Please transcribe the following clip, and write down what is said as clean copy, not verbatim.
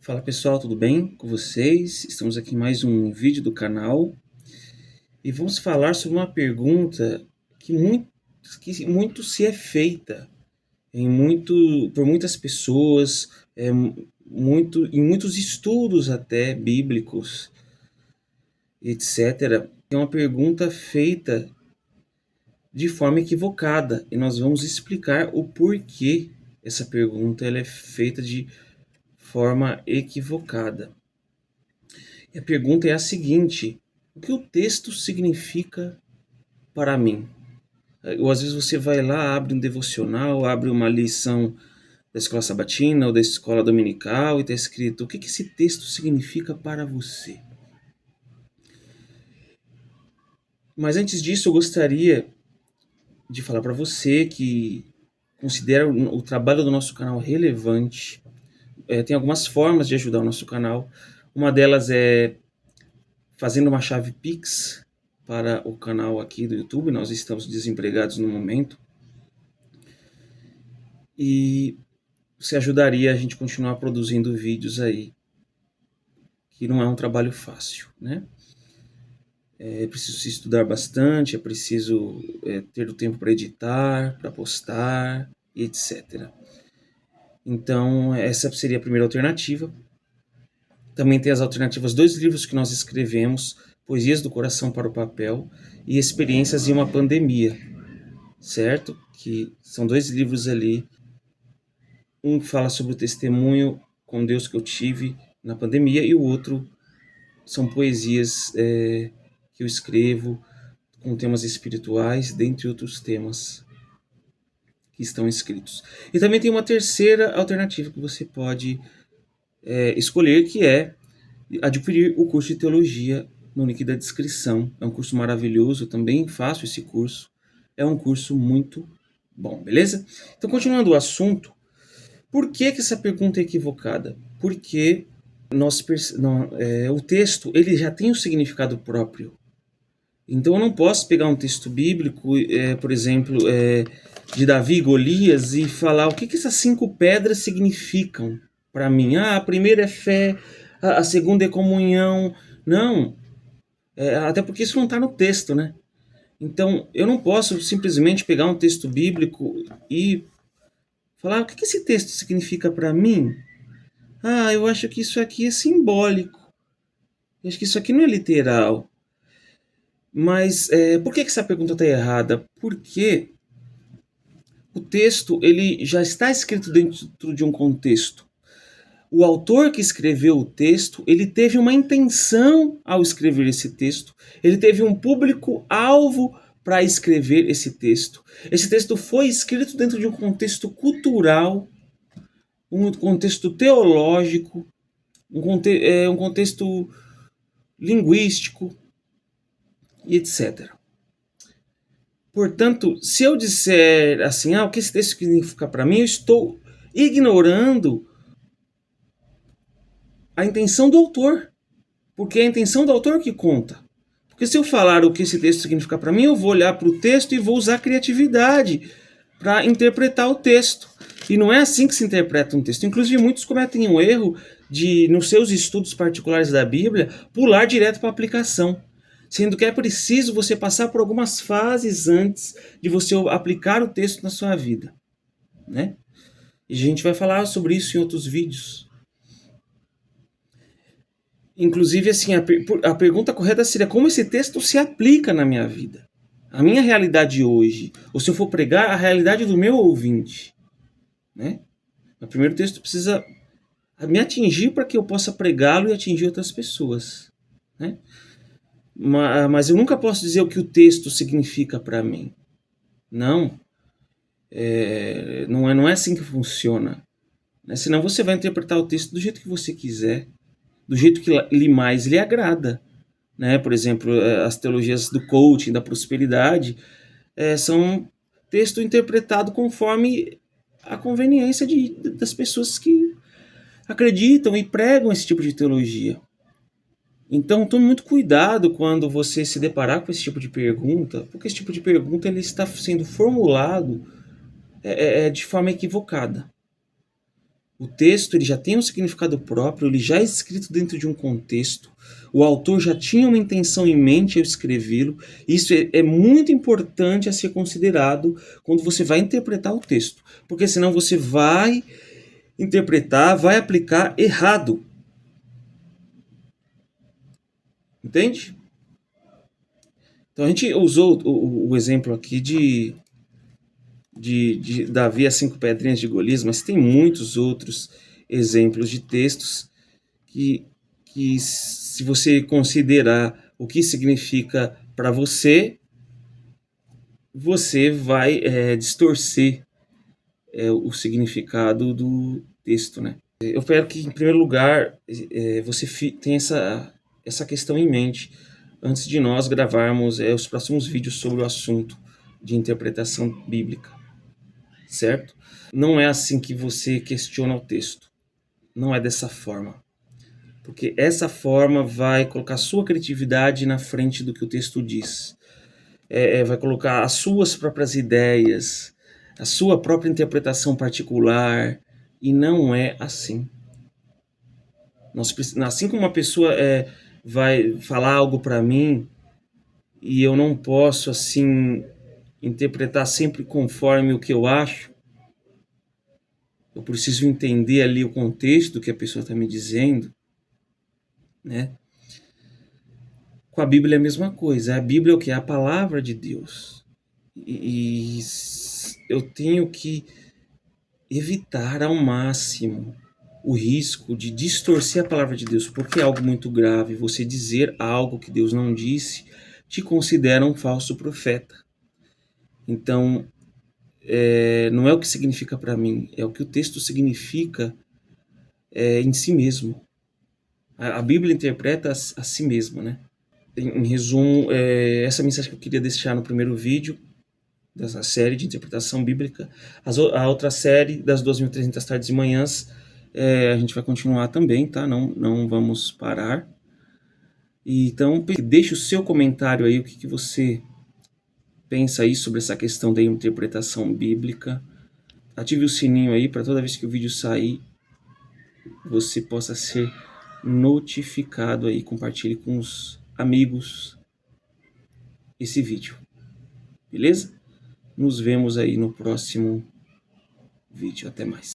Fala pessoal, tudo bem com vocês? Estamos aqui em mais um vídeo do canal e vamos falar sobre uma pergunta que muito se é feita por muitas pessoas, em muitos estudos até bíblicos, etc. É uma pergunta feita de forma equivocada e nós vamos explicar o porquê essa pergunta ela é feita de forma equivocada. E a pergunta é a seguinte: o que o texto significa para mim? Ou às vezes você vai lá, abre um devocional, abre uma lição da escola sabatina ou da escola dominical e está escrito: o que esse texto significa para você? Mas antes disso, eu gostaria de falar para você que considera o trabalho do nosso canal relevante. Tem algumas formas de ajudar o nosso canal. Uma delas é fazendo uma chave Pix para o canal aqui do YouTube. Nós estamos desempregados no momento. E você ajudaria a gente a continuar produzindo vídeos aí, que não é um trabalho fácil, né? É preciso se estudar bastante, é preciso ter o tempo para editar, para postar, etc. Então, essa seria a primeira alternativa. Também tem as alternativas, 2 livros que nós escrevemos, Poesias do Coração para o Papel e Experiências em uma Pandemia, certo? Que são 2 livros ali. Um fala sobre o testemunho com Deus que eu tive na pandemia e o outro são poesias que eu escrevo com temas espirituais, dentre outros temas que estão escritos. E também tem uma terceira alternativa que você pode escolher, que é adquirir o curso de teologia no link da descrição. É um curso maravilhoso, eu também faço esse curso. É um curso muito bom, beleza? Então, continuando o assunto, por que essa pergunta é equivocada? Porque o texto ele já tem um significado próprio. Então eu não posso pegar um texto bíblico, por exemplo, de Davi e Golias e falar o que essas 5 pedras significam para mim. A primeira é fé, a segunda é comunhão. Não, até porque isso não está no texto, né? Então eu não posso simplesmente pegar um texto bíblico e falar o que esse texto significa para mim. Eu acho que isso aqui é simbólico. Eu acho que isso aqui não é literal. Mas por que essa pergunta está errada? Porque o texto ele já está escrito dentro de um contexto. O autor que escreveu o texto, ele teve uma intenção ao escrever esse texto. Ele teve um público-alvo para escrever esse texto. Esse texto foi escrito dentro de um contexto cultural, um contexto teológico, um contexto linguístico e etc. Portanto, se eu disser assim, o que esse texto significa para mim, eu estou ignorando a intenção do autor. Porque é a intenção do autor que conta. Porque se eu falar o que esse texto significa para mim, eu vou olhar para o texto e vou usar criatividade para interpretar o texto. E não é assim que se interpreta um texto. Inclusive, muitos cometem o erro de, nos seus estudos particulares da Bíblia, pular direto para a aplicação. Sendo que é preciso você passar por algumas fases antes de você aplicar o texto na sua vida, né? E a gente vai falar sobre isso em outros vídeos. Inclusive, assim, a pergunta correta seria como esse texto se aplica na minha vida. A minha realidade hoje. Ou se eu for pregar, a realidade do meu ouvinte, né? O primeiro texto precisa me atingir para que eu possa pregá-lo e atingir outras pessoas, né? Mas eu nunca posso dizer o que o texto significa para mim. Não. Não é assim que funciona. Né? Senão você vai interpretar o texto do jeito que você quiser, do jeito que mais lhe agrada. Né? Por exemplo, as teologias do coaching, da prosperidade, são texto interpretado conforme a conveniência das pessoas que acreditam e pregam esse tipo de teologia. Então, tome muito cuidado quando você se deparar com esse tipo de pergunta, porque esse tipo de pergunta ele está sendo formulado de forma equivocada. O texto ele já tem um significado próprio, ele já é escrito dentro de um contexto, o autor já tinha uma intenção em mente ao escrevê-lo. Isso é muito importante a ser considerado quando você vai interpretar o texto, porque senão você vai interpretar, vai aplicar errado. Entende? Então a gente usou o exemplo aqui de Davi as 5 pedrinhas de Golias, mas tem muitos outros exemplos de textos que se você considerar o que significa para você, você vai distorcer o significado do texto, né? Eu quero que, em primeiro lugar, você tenha essa questão em mente antes de nós gravarmos os próximos vídeos sobre o assunto de interpretação bíblica, certo? Não é assim que você questiona o texto. Não é dessa forma. Porque essa forma vai colocar a sua criatividade na frente do que o texto diz. Vai colocar as suas próprias ideias, a sua própria interpretação particular, e não é assim. Assim como uma pessoa vai falar algo para mim e eu não posso assim interpretar sempre conforme o que eu acho, eu preciso entender ali o contexto do que a pessoa está me dizendo, né? Com a Bíblia é a mesma coisa. A Bíblia é o que? É a palavra de Deus. E eu tenho que evitar ao máximo o risco de distorcer a palavra de Deus, porque é algo muito grave. Você dizer algo que Deus não disse te considera um falso profeta. Então, não é o que significa para mim, é o que o texto significa em si mesmo. A Bíblia interpreta a si mesma, né? Em resumo, essa mensagem que eu queria deixar no primeiro vídeo dessa série de interpretação bíblica. A outra série das 2.300 tardes e manhãs, a gente vai continuar também, tá? Não vamos parar. Então, deixe o seu comentário aí, o que você pensa aí sobre essa questão da interpretação bíblica. Ative o sininho aí para toda vez que o vídeo sair, você possa ser notificado aí. Compartilhe com os amigos esse vídeo, beleza? Nos vemos aí no próximo vídeo. Até mais.